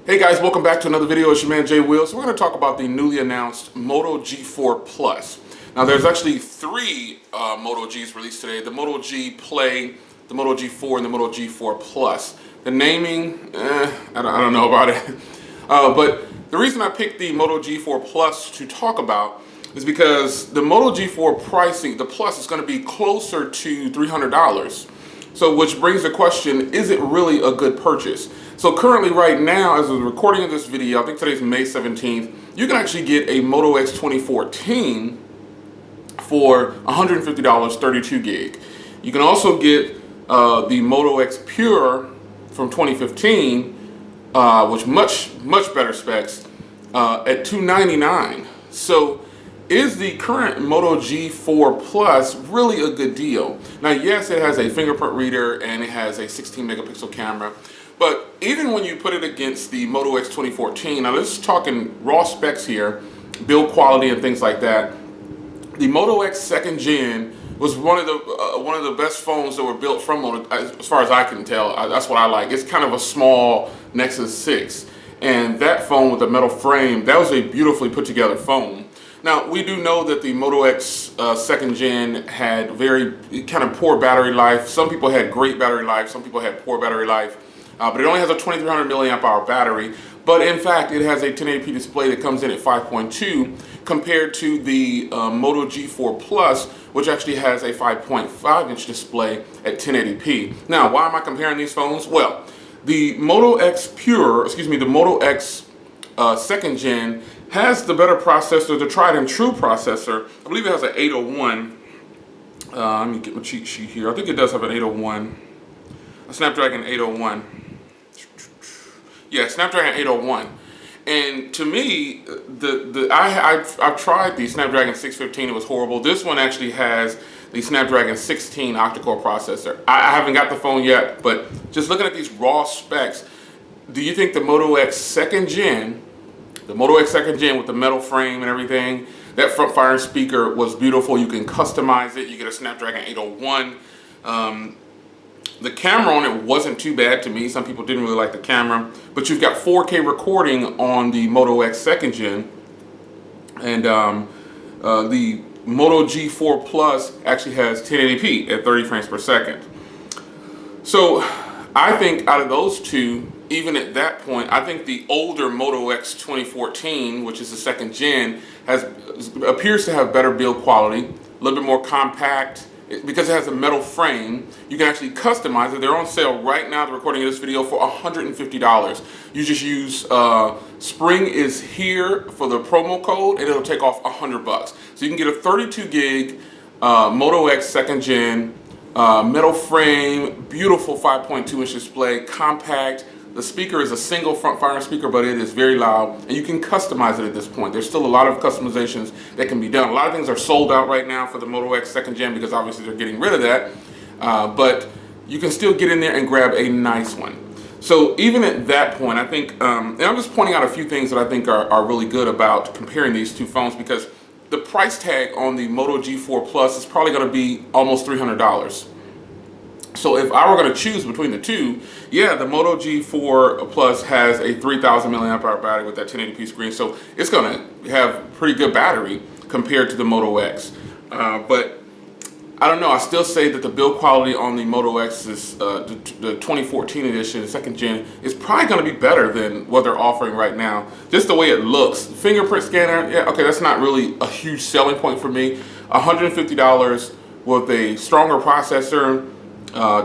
Hey guys, welcome back to another video. It's your man Jay Will. So we're going to talk about the newly announced Moto G4 Plus. Now there's actually three Moto Gs released today. The Moto G Play, the Moto G4, and the Moto G4 Plus. The naming, I don't know about it. But the reason I picked the Moto G4 Plus to talk about is because the Moto G4 pricing, the Plus, is going to be closer to $300. So which brings the question, is it really a good purchase? So currently right now, as of the recording of this video, I think today's May 17th, you can actually get a Moto X 2014 for $150, 32 gig. You can also get the Moto X Pure from 2015, which much better specs, at $299. So is the current Moto G4 Plus really a good deal? Now, yes, it has a fingerprint reader and it has a 16 megapixel camera, but even when you put it against the Moto X 2014, now this is talking raw specs here, build quality and things like that. The Moto X second gen was one of the best phones that were built from Moto, as far as I can tell. That's what I like. It's kind of a small Nexus 6, and that phone with the metal frame, that was a beautifully put together phone. Now, we do know that the Moto X second gen had very kind of poor battery life. Some people had great battery life, some people had poor battery life, but it only has a 2300 milliamp hour battery. But in fact, it has a 1080p display that comes in at 5.2 compared to the Moto G4 Plus, which actually has a 5.5 inch display at 1080p. Now, why am I comparing these phones? Well, the Moto X the Moto X second gen has the better processor, the tried and true processor. I believe it has an 801. Let me get my cheat sheet here. I think it does have an 801, a Snapdragon 801. Yeah, Snapdragon 801. And to me, I've tried the Snapdragon 615. It was horrible. This one actually has the Snapdragon 16 octa-core processor. I haven't got the phone yet, but just looking at these raw specs, do you think the Moto X second gen, with the metal frame and everything, that front firing speaker was beautiful. You can customize it. You get a Snapdragon 801. The camera on it wasn't too bad to me. Some people didn't really like the camera, but you've got 4K recording on the Moto X second gen, and the Moto G4 Plus actually has 1080p at 30 frames per second. So I think out of those two, even at that point, I think the older Moto X 2014, which is the second gen, appears to have better build quality, a little bit more compact. Because it has a metal frame, you can actually customize it. They're on sale right now, the recording of this video, for $150. You just use Spring is here for the promo code, and it'll take off $100. So you can get a 32 gig Moto X second gen, metal frame, beautiful 5.2 inch display, compact. The speaker is a single front firing speaker, but it is very loud, and you can customize it at this point. There's still a lot of customizations that can be done. A lot of things are sold out right now for the Moto X second gen because obviously they're getting rid of that, but you can still get in there and grab a nice one. So even at that point, I think, and I'm just pointing out a few things that I think are really good about comparing these two phones, because the price tag on the Moto G4 Plus is probably going to be almost $300. So if I were going to choose between the two, yeah, the Moto G4 Plus has a 3000 milliamp hour battery with that 1080p screen, so it's going to have pretty good battery compared to the Moto X. But I don't know, I still say that the build quality on the Moto X, the 2014 edition, second gen, is probably going to be better than what they're offering right now. Just the way it looks. Fingerprint scanner, yeah, okay, that's not really a huge selling point for me. $150 with a stronger processor,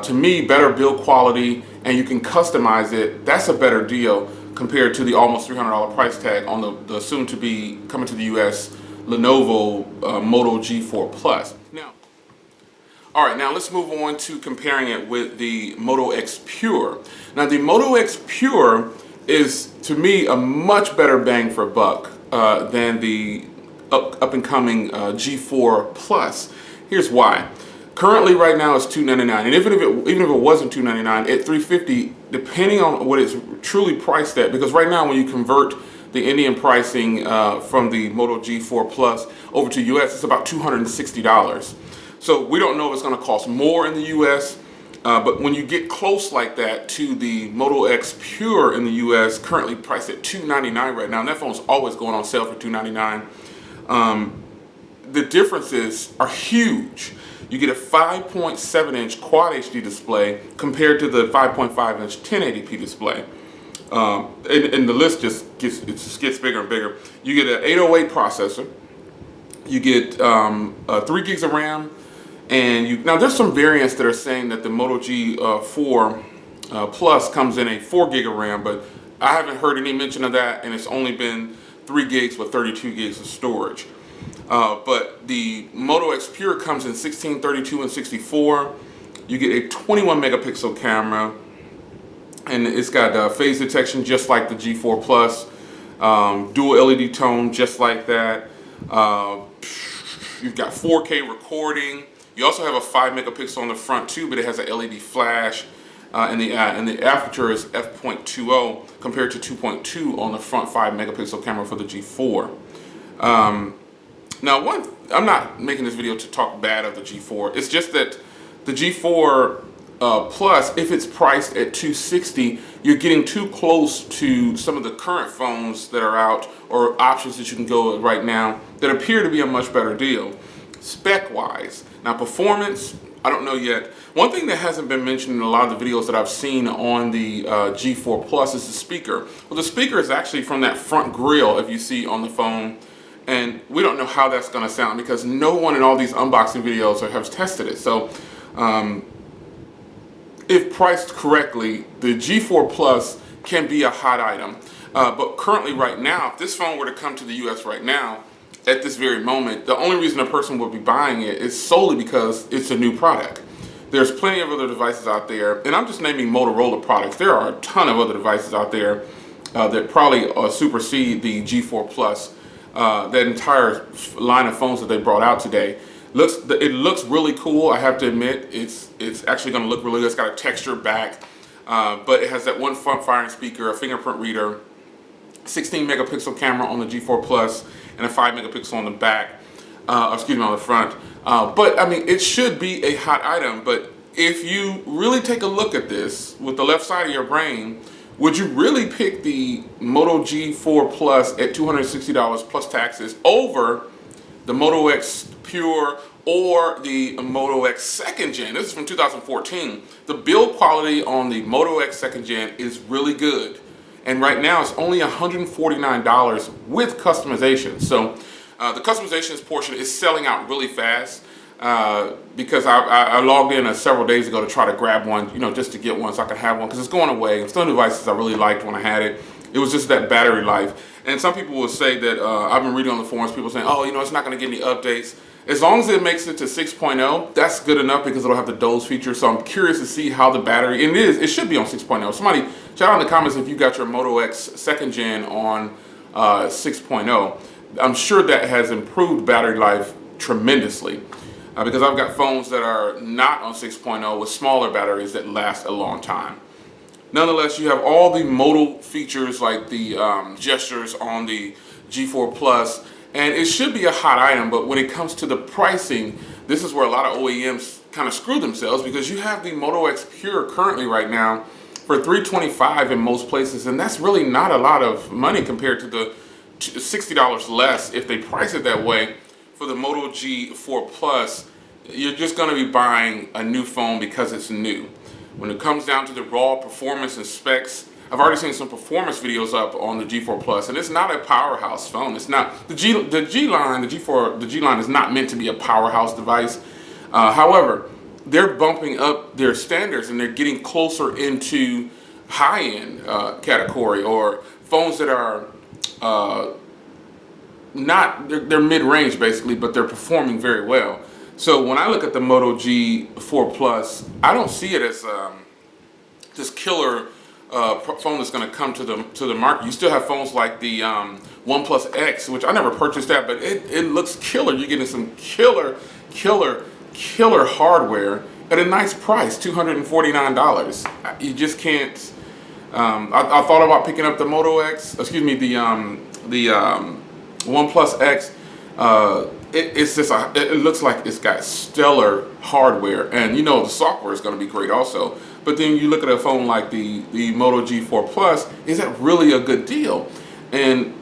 to me, better build quality, and you can customize it. That's a better deal compared to the almost $300 price tag on the soon-to-be coming to the U.S. Lenovo Moto G4 Plus. Now, all right, now let's move on to comparing it with the Moto X Pure. Now, the Moto X Pure is, to me, a much better bang for buck than the up-and-coming G4 Plus. Here's why. Currently, right now, it's $299, and even if it wasn't $299, at $350, depending on what it's truly priced at, because right now when you convert the Indian pricing from the Moto G4 Plus over to US, it's about $260. So we don't know if it's going to cost more in the US. But when you get close like that to the Moto X Pure in the US, currently priced at $299 right now, and that phone's always going on sale for $299. The differences are huge. You get a 5.7-inch Quad HD display compared to the 5.5-inch 1080p display. And the list just gets bigger and bigger. You get an 808 processor. You get 3 gigs of RAM. And now there's some variants that are saying that the Moto G4 Plus comes in a 4 gig of RAM, but I haven't heard any mention of that, and it's only been 3 gigs with 32 gigs of storage. But the Moto X Pure comes in 16, 32, and 64. You get a 21 megapixel camera, and it's got phase detection just like the G4 Plus, dual LED tone just like that. You've got 4K recording. You also have a 5 megapixel on the front too, but it has an LED flash, and the aperture is f.20 compared to 2.2 on the front 5 megapixel camera for the G4. Now, I'm not making this video to talk bad of the G4. It's just that the G4 Plus, if it's priced at $260, you're getting too close to some of the current phones that are out, or options that you can go with right now that appear to be a much better deal, spec-wise. Now, performance, I don't know yet. One thing that hasn't been mentioned in a lot of the videos that I've seen on the G4 Plus is the speaker. Well, the speaker is actually from that front grille, if you see on the phone. And we don't know how that's going to sound because no one in all these unboxing videos have tested it. So if priced correctly, the G4 Plus can be a hot item. But currently right now, if this phone were to come to the US right now, at this very moment, the only reason a person would be buying it is solely because it's a new product. There's plenty of other devices out there, and I'm just naming Motorola products. There are a ton of other devices out there that probably supersede the G4 Plus. That entire line of phones that they brought out today it looks really cool. I have to admit, it's actually going to look really good. It's got a texture back, but it has that one front-firing speaker, a fingerprint reader, 16 megapixel camera on the G4 Plus, and a 5 megapixel on the back. On the front. But I mean, it should be a hot item. But if you really take a look at this with the left side of your brain, would you really pick the Moto G4 Plus at $260 plus taxes over the Moto X Pure or the Moto X second gen? This is from 2014. The build quality on the Moto X second gen is really good. And right now it's only $149 with customization. So the customizations portion is selling out really fast because I logged in several days ago to try to grab one, just to get one so I could have one because it's going away. Some devices I really liked when I had it. It was just that battery life. And some people will say that, I've been reading on the forums, people saying, oh, it's not going to get any updates. As long as it makes it to 6.0, that's good enough because it'll have the doze feature. So I'm curious to see how the battery, and it should be on 6.0. Somebody shout out in the comments if you got your Moto X second gen on 6.0. I'm sure that has improved battery life tremendously because I've got phones that are not on 6.0 with smaller batteries that last a long time. Nonetheless, you have all the Moto features like the gestures on the G4 Plus, and it should be a hot item, but when it comes to the pricing, this is where a lot of OEMs kind of screw themselves because you have the Moto X Pure currently right now for $325 in most places, and that's really not a lot of money compared to the $60 less if they price it that way. For the Moto G4 Plus, you're just going to be buying a new phone because it's new. When it comes down to the raw performance and specs, I've already seen some performance videos up on the G4 Plus, and it's not a powerhouse phone. It's not the G line is not meant to be a powerhouse device. However, they're bumping up their standards and they're getting closer into high-end category, or phones that are they're mid-range basically, but they're performing very well. So when I look at the Moto G4 Plus, I don't see it as this killer phone that's going to come to the market. You still have phones like the OnePlus X, which I never purchased that, but it looks killer. You're getting some killer hardware at a nice price, $249. You just can't. I thought about picking up the Moto X, the OnePlus X. it's just it looks like it's got stellar hardware, and you know the software is going to be great also. But then you look at a phone like the Moto G4 Plus, is that really a good deal? And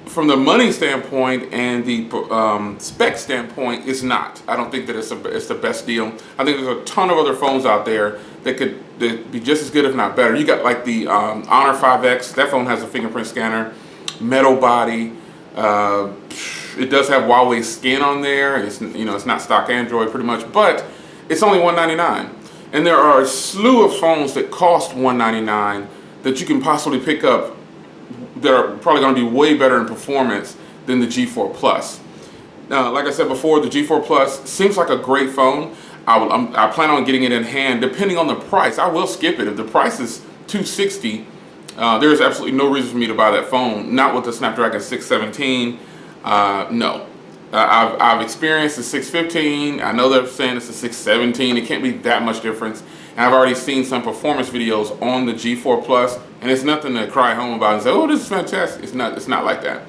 from the money standpoint and the spec standpoint, it's not. I don't think that it's the best deal. I think there's a ton of other phones out there that could be just as good, if not better. You got like the Honor 5X. That phone has a fingerprint scanner, metal body. It does have Huawei skin on there. It's, you know, it's not stock Android pretty much, but it's only $199. And there are a slew of phones that cost $199 that you can possibly pick up that are probably going to be way better in performance than the G4 Plus. Now, like I said before, the G4 Plus seems like a great phone. I plan on getting it in hand depending on the price. I will skip it if the price is $260. There is absolutely no reason for me to buy that phone. Not with the Snapdragon 617. No. I've experienced the 615. I know they're saying it's a 617. It can't be that much difference. And I've already seen some performance videos on the G4 Plus, and it's nothing to cry home about and say, oh, this is fantastic. It's not like that.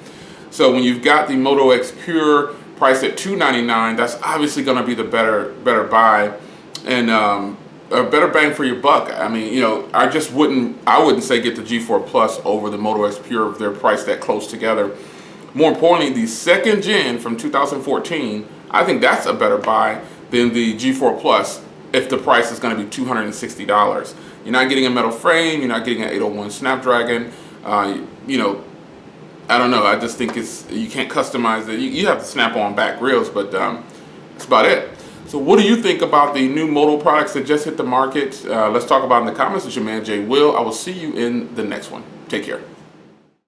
So when you've got the Moto X Pure priced at $299, that's obviously going to be the better buy, and a better bang for your buck. I mean, you know, I wouldn't say get the G4 Plus over the Moto X Pure if they're priced that close together. More importantly, the second gen from 2014, I think that's a better buy than the G4 Plus if the price is going to be $260. You're not getting a metal frame, you're not getting an 801 Snapdragon. You know, I don't know, I just think you can't customize it. You have to snap on back grills, but that's about it. So what do you think about the new Moto products that just hit the market? Let's talk about it in the comments. It's your man Jay Will. I will see you in the next one. Take care.